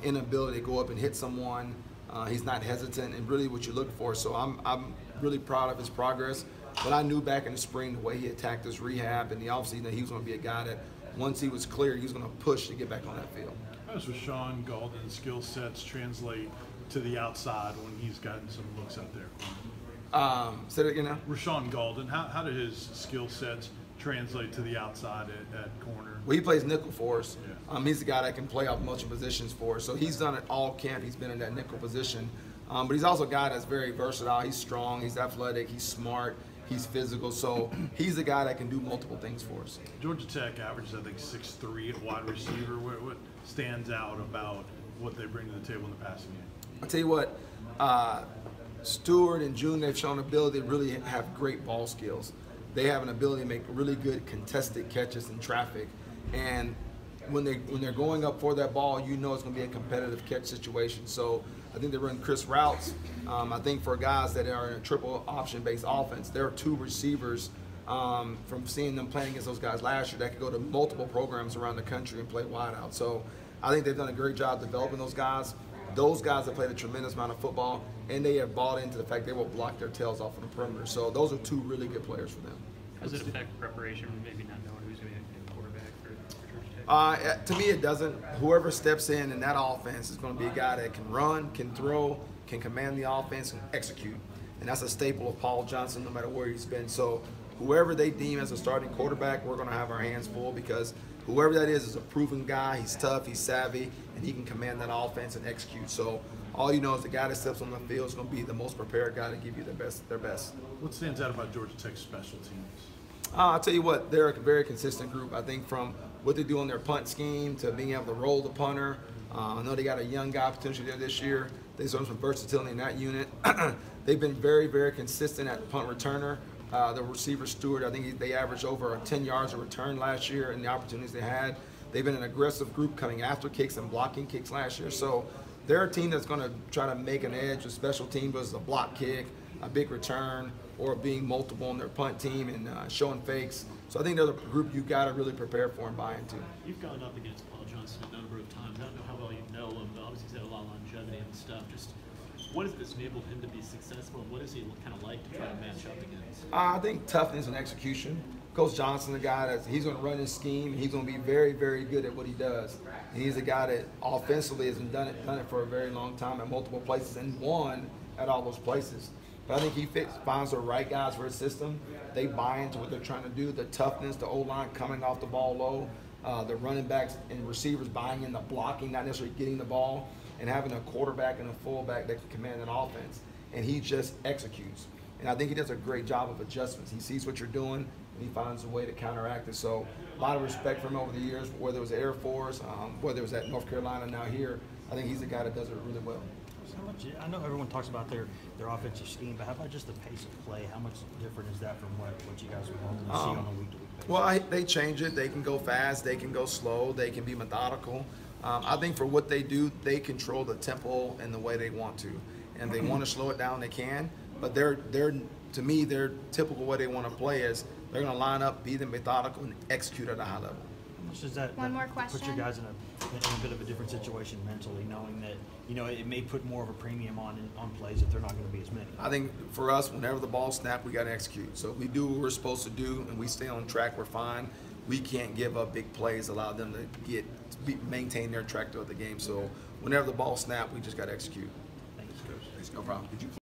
inability to go up and hit someone. He's not hesitant, and really what you look for. So I'm really proud of his progress. But I knew back in the spring the way he attacked his rehab and the offseason that he was going to be a guy that once he was clear, he was going to push to get back on that field. How does Rashawn Golden's skill sets translate to the outside when he's gotten some looks out there? Say that again now? Rashawn Golden, how do his skill sets translate to the outside at corner? Well, he plays nickel for us. Yeah. He's the guy that can play off multiple positions for us. So he's done it all camp. He's been in that nickel position. But he's also a guy that's very versatile. He's strong. He's athletic. He's smart. He's physical. So he's the guy that can do multiple things for us. Georgia Tech averages, I think, 6'3" at wide receiver. What stands out about what they bring to the table in the passing game? I'll tell you what, Stewart and June, they've shown ability to really have great ball skills. They have an ability to make really good contested catches in traffic. And when they're going up for that ball, you know it's going to be a competitive catch situation. So I think they run crisp routes. I think for guys that are in a triple option-based offense, there are two receivers from seeing them playing against those guys last year that could go to multiple programs around the country and play wide out. So I think they've done a great job developing those guys. Those guys have played a tremendous amount of football, and they have bought into the fact they will block their tails off on the perimeter. So those are two really good players for them. Does it affect preparation, maybe not knowing who's going to be a quarterback for Georgia Tech? To me, it doesn't. Whoever steps in that offense is going to be a guy that can run, can throw, can command the offense, and execute. And that's a staple of Paul Johnson no matter where he's been. So whoever they deem as a starting quarterback, we're going to have our hands full because whoever that is a proven guy. He's tough, he's savvy, and he can command that offense and execute. So all you know is the guy that steps on the field is going to be the most prepared guy to give you their best. What stands out about Georgia Tech's special teams? I'll tell you what, they're a very consistent group. I think from what they do on their punt scheme to being able to roll the punter. I know they got a young guy potentially there this year. They saw some versatility in that unit. They've been very, very consistent at the punt returner. The receiver Stewart, I think they averaged over 10 yards of return last year in the opportunities they had. They've been an aggressive group coming after kicks and blocking kicks last year. So they're a team that's going to try to make an edge with special teams, whether it's a block kick, a big return, or being multiple on their punt team and showing fakes. So I think they're the group you got to really prepare for and buy into. You've gone up against Paul Johnson a number of times. I don't know how well you know him, but obviously he's had a lot of longevity and stuff. Just what is this enabled him to be successful, and what is he kind of like to try to match up against? I think toughness and execution. Coach Johnson, the guy that he's going to run his scheme. He's going to be very, very good at what he does. And he's a guy that offensively has done it for a very long time at multiple places and won at all those places. But I think he finds the right guys for his system. They buy into what they're trying to do. The toughness, the O-line coming off the ball low, the running backs and receivers buying in the blocking, not necessarily getting the ball, and having a quarterback and a fullback that can command an offense. And he just executes. And I think he does a great job of adjustments. He sees what you're doing, and he finds a way to counteract it. So a lot of respect for him over the years, whether it was Air Force, whether it was at North Carolina, now here. I think he's the guy that does it really well. How much, I know everyone talks about their offensive scheme, but how about just the pace of play? How much different is that from what you guys would normally see on a week-to-week basis? Well, they change it. They can go fast. They can go slow. They can be methodical. I think for what they do, they control the tempo and the way they want to. And if they want to slow it down, they can. But they're to me, their typical way they want to play is they're going to line up, be methodical, and execute at a high level. How much does that One more question. put you guys in a bit of a different situation mentally, knowing that it may put more of a premium on plays if they're not going to be as many? I think for us, whenever the ball snaps, we got to execute. So if we do what we're supposed to do and we stay on track, we're fine. We can't give up big plays, allow them to maintain their track throughout the game. So whenever the ball snaps, we just got to execute. Thanks. No problem.